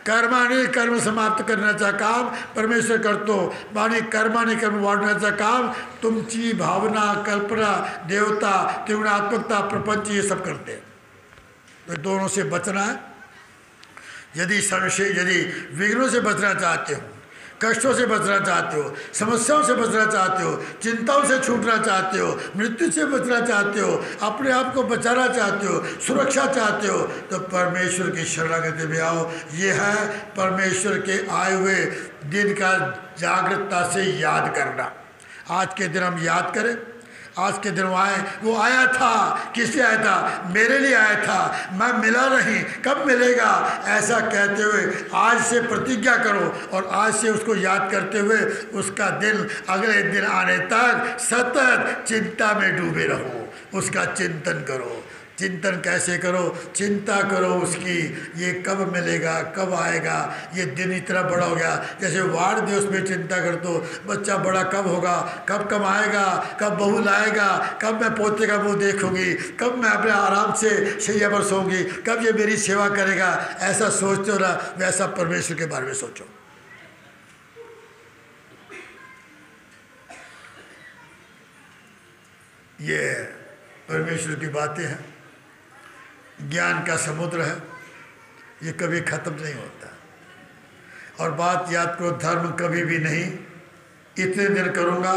कर्माने कर्म समाप्त करण्याचा काम परमेश्वर करतो. आणि कर्माने कर्म वाढवण्याचा काम तुमची भावना, कल्पना, देवता, त्रिगुणात्मकता, प्रपंच ये सब करते हैं. तो दोनों से बचना है. यदि संशय, यदि विघ्नों से बचना चाहते हो, कष्टों से बचना चाहते हो, समस्याओं से बचना चाहते हो, चिंताओं से छूटना चाहते हो, मृत्यु से बचना चाहते हो, अपने आप को बचाना चाहते हो, सुरक्षा चाहते हो, तो परमेश्वर की शरणागति में आओ. ये है परमेश्वर के आए हुए दिन का जागरूकता से याद करना. आज के दिन हम याद करें. आज के दिन वो आया था. किस लिए आया था? मेरे लिए आया था. मैं मिला नहीं, कब मिलेगा? ऐसा कहते हुए आज से प्रतिज्ञा करो और आज से उसको याद करते हुए उसका दिन अगले दिन आने तक सतत चिंता में डूबे रहो. उसका चिंतन करो. चिंतन कैसे करो, चिंता करो उसकी, ये कब मिलेगा, कब आएगा, ये दिन इतना बड़ा हो गया। जैसे वार दिवस में चिंता कर दो, बच्चा बड़ा कब होगा, कब कब आएगा, कब बहू लाएगा, कब मैं पोते का मुँह देखूंगी, कब मैं अपने आराम से शैया पर सोऊंगी, कब ये मेरी सेवा करेगा। ऐसा सोचते हो ना, वैसा परमेश्वर के बारे में सोचो। ये परमेश्वर की बातें हैं, ज्ञान का समुद्र है, ये कभी ख़त्म नहीं होता। और बात याद करो, धर्म कभी भी नहीं इतने दिन करूँगा,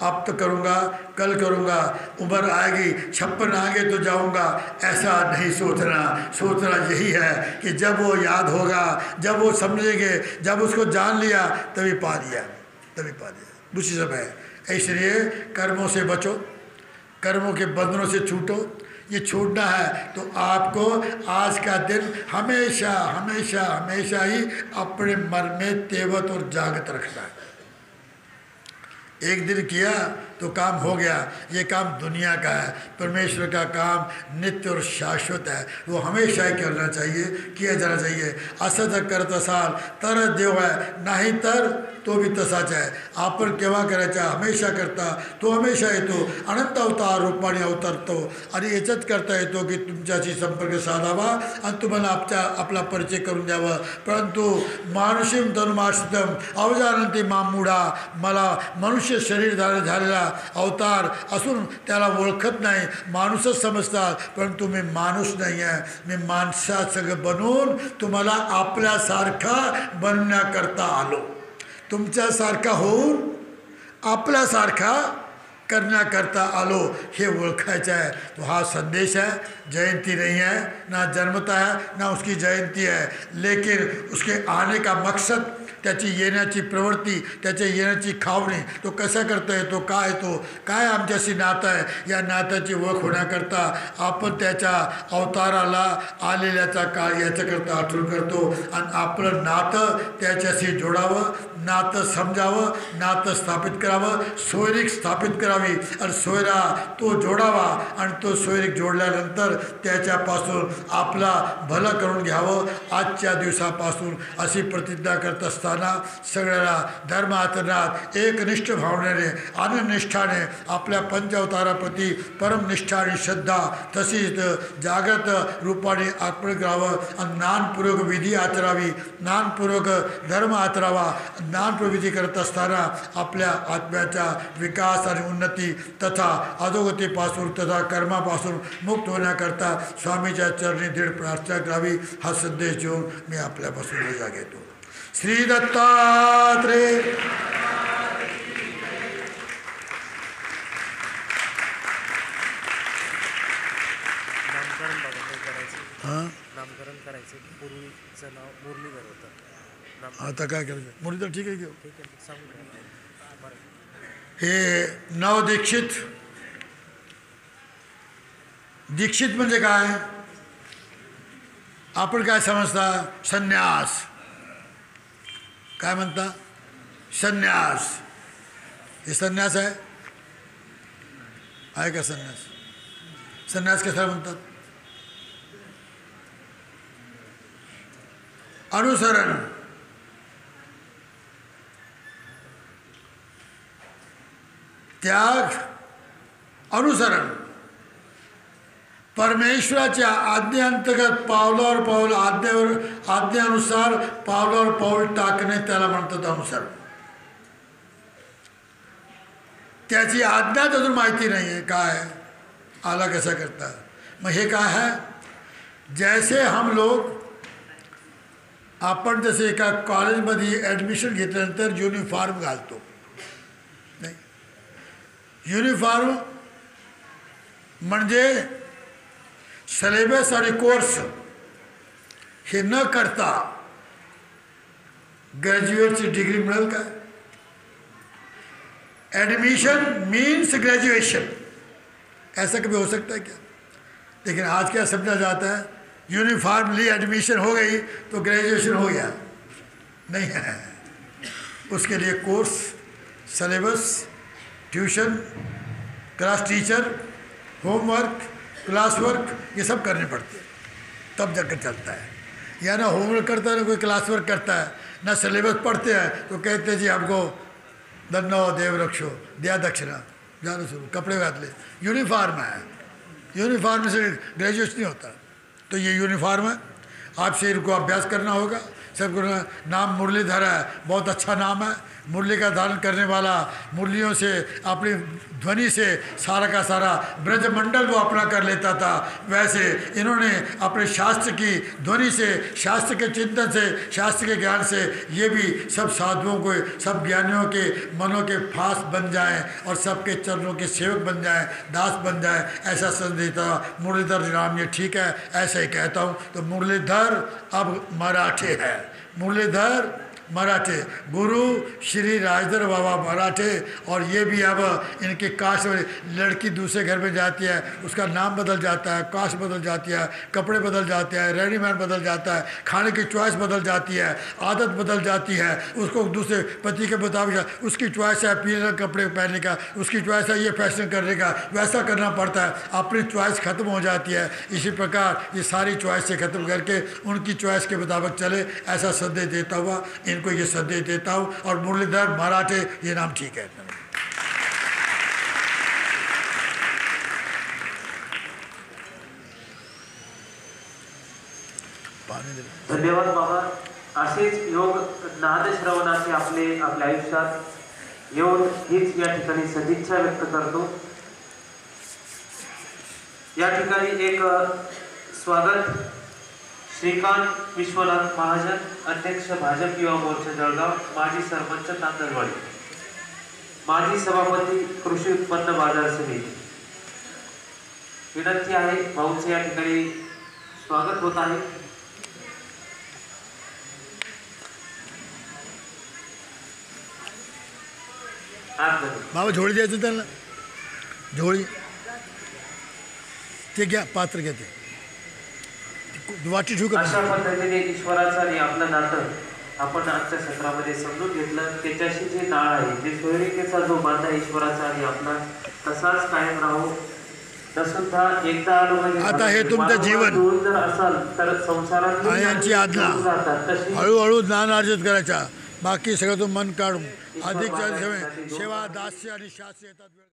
अब तो करूँगा, कल करूँगा, उम्र आएगी 56 आगे तो जाऊँगा, ऐसा नहीं सोचना। सोचना यही है कि जब वो याद होगा, जब वो समझेंगे, जब उसको जान लिया, तभी पा लिया, तभी पा लिया। दूसरी सब है, इसलिए कर्मों से बचो, कर्मों के बंधनों से छूटो। ये छूटना है तो आपको आज का दिन हमेशा हमेशा हमेशा ही अपने मन में तेवत और जागत रखना है। एक दिन किया तो काम हो गया, ये काम दुनिया का है। परमेश्वर का काम नित्य और शाश्वत है, वो हमेशा ही करना चाहिए, किया जाना चाहिए। असत कर तसाल तर देव है, नाही तर तो भी तसाच आहे। आपण केव्हा करायचा, हमेशा करता तो हमेशा येतो, अनंत अवतार रूपाने अवतरतो आणि याच्यात करता येतो की तुमच्याशी संपर्क साधावा आणि तुम्हाला आपला परिचय करून द्यावा। परंतु मानुषीम तनुमाश्रितम अवजानंती मामूढा, मला मनुष्य शरीर धारण झालेला अवतार असून त्याला ओळखत नाही, माणूसच समजतात, परंतु मी माणूस नाही आहे, मी माणसासंग बनून तुम्हाला आपल्यासारखा बनण्याकरता आलो। तुमच्यासारखा होऊन आपल्यासारखा करण्याकरता आलो, हे ओळखायचं आहे। तो हा संदेश है। जयंती नहीं है, ना जन्मता है, ना उसकी जयंती है, लेकिन उसके आने का मकसद, त्याची येण्याची प्रवृत्ती, त्याच्या येण्याची खावणी, तो कसा करता येतो, काय तो काय आमच्याशी नातं आहे, या नात्याची ओळख होण्याकरता आपण त्याच्या अवताराला आलेल्याचा काळ याच्याकरता आठवण करतो आणि आपलं नातं त्याच्याशी जोडावं, नातं समजावं, नातं स्थापित करावं, सोयरीक स्थापित करावी आणि सोयरा तो जोडावा आणि तो सोयरीक जोडल्यानंतर त्याच्यापासून आपला भलं करून घ्यावं। आजच्या दिवसापासून अशी प्रतिज्ञा करत असताना सगळ्याला धर्म आचरणात एकनिष्ठ भावनेने आनंदनिष्ठाने आपल्या पंचअवताराप्रती परमनिष्ठा आणि श्रद्धा तशीच जागृत रूपाने अर्पण करावं आणि ज्ञानपूर्वक विधी आचरावी, ज्ञानपूर्वक धर्म आचरावा। ज्ञानपूर्वक विधी करत असताना आपल्या आत्म्याचा विकास आणि उन्नती तथा अधोगतीपासून तथा कर्मापासून मुक्त होण्याकरता स्वामीच्या चरणी दृढ प्रार्थना करावी। हा संदेश देऊन मी आपल्यापासून रजा घेतो। श्री दत्तात्रेय।
नामकरण करायचं, पूर्वीचं नाव मुरलीधर होतं,
आता काय करायचं, मुरलीधर ठीक आहे घेऊ।
ठीक आहे, सांगू
हे नवदीक्षित, दीक्षित म्हणजे काय, आपण काय समजता, संन्यास काय म्हणता, संन्यास, हे संन्यास आहे का संन्यास, संन्यास कशाला म्हणतात, अनुसरण, त्याग, अनुसरण, परमेश्वराच्या आज्ञेअंतर्गत पावलावर पाऊल, आज्ञेनुसार पावलावर पाऊल टाकणे, त्याला म्हणतात अनुसरण। त्याची आज्ञाच अजून माहिती नाही आहे, काय आला कसा करता। मग हे काय है, जैसे हम लोग, आपण जसे एका कॉलेजमध्ये ॲडमिशन घेतल्यानंतर युनिफॉर्म घालतो, नाही, युनिफॉर्म म्हणजे सिलेबस आणि कोर्स हे न करता ग्रॅज्युएटची डिग्री मिळेल का। एडमिशन मीन्स ग्रेजुएशन, ऐसा कभी हो सकता है क्या। लेकिन आज क्या समझा जाता है, यूनिफॉर्मली एडमिशन हो गई तो ग्रेजुएशन हो गया, नहीं है। उसके लिए course, syllabus, tuition, class teacher, homework, class work ये सब करने पड़ते हैं, तब जाकर चलता है। या ना होमवर्क करता है ना कोई क्लास वर्क करता है, ना सिलेबस पढ़ते हैं तो कहते हैं जी आपको दन्नो देव रक्षो दिया दक्षिणा जानो शुरू कपड़े घात ले। यूनिफॉर्म है, यूनिफॉर्म से ग्रेजुएशन नहीं होता, तो ये यूनिफॉर्म है। आपसे इनको अभ्यास करना होगा। सबको नाम मुरलीधर है, बहुत अच्छा नाम है। मुरली का धारण करने वाला, मुरलियों से अपनी ध्वनि से सारा का सारा ब्रजमंडल वो अपना कर लेता था, वैसे इन्होंने अपने शास्त्र की ध्वनि से, शास्त्र के चिंतन से, शास्त्र के ज्ञान से ये भी सब साधुओं को, सब ज्ञानियों के मनों के फास बन जाएं और सबके चरणों के सेवक बन जाएं, दास बन जाएं, ऐसा संदेश था। मुरलीधर नाम ये ठीक है, ऐसे ही कहता हूँ। तो मुरलीधर अब मराठे है, मुरलीधर मराठे, गुरु श्री राजधर बाबा मराठे। और ये भी अब इनके कास्ट में लड़की दूसरे घर में जाती है, उसका नाम बदल जाता है, कास्ट बदल जाती है, कपड़े बदल जाते हैं, रहनी-सहनी बदल जाता है, खाने की चॉइस बदल जाती है, आदत बदल जाती है, उसको दूसरे पति के मुताबिक उसकी चॉइस है पीले कपड़े पहनने का, उसकी चॉइस है ये फैशन करने का, वैसा करना पड़ता है, अपनी चॉइस ख़त्म हो जाती है। इसी प्रकार ये सारी चॉइस से ख़त्म करके उनकी चॉइस के मुताबिक चले, ऐसा संदेश देता हुआ इनको ये संदेश देता हूँ। और मुरलीधर मराठे ये नाम ठीक है।
धन्यवाद बाबा। असेच योग नाद श्रवणाचे आपल्या आयुष्यात येऊन हीच या ठिकाणी सदिच्छा व्यक्त करतो। या ठिकाणी एक स्वागत श्रीकांत विश्वनाथ महाजन, अध्यक्ष भाजप युवा मोर्चा जळगाव, माजी सरपंच तांदळवाडी, माजी सभापती कृषी उत्पन्न बाजार समिती। विनंती आहे, भाऊंचे या ठिकाणी स्वागत होत आहे।
बाबा झोळी द्यायचं त्यांना, झोळी ते घ्या, पात्र घ्या, ते वाटी ठेवू का?
अशा पद्धतीने ईश्वराचं आणि आपलं नातं आपण आजच्या सत्रामध्ये समजून घेतलं। त्याच्याशी जे नाळ आहे, जे सोयरिकेचा जो बांधा ईश्वराचा आणि आपला, तसाच कायम राहू। सुद्धा एकदा
आता हे तुमचं जीवन
जर असाल तर संसारात
यांची आज्ञा हळूहळू ज्ञान अर्जित करायचा, बाकी सगळं तो मन काढून अधिक सेवा दास्य आणि शास्य येतात।